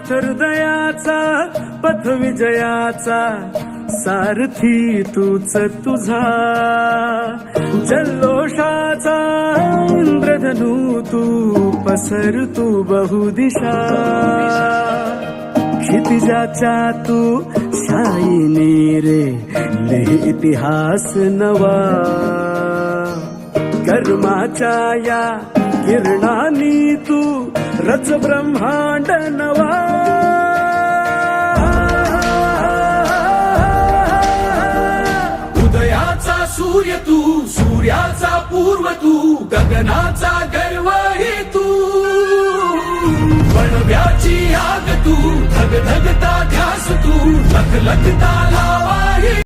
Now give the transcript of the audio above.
नाथ हृदयाचा पथ विजयाचा सारथी तूच तुझा जल्लोषाचा इंद्रधनू तू पसर तू बहुदिशा क्षितिजाच्या तू शाईनी रे लिहि इतिहास नवा कर्माच्या या किरणानी तू रच ब्रह्मांड नवा उदयाचा सूर्य तू सूर्याचा पूर्व तू गगनाचा गर्व हे तू वणव्याची आग तू धगधगता ध्यास तू लखलखता लावा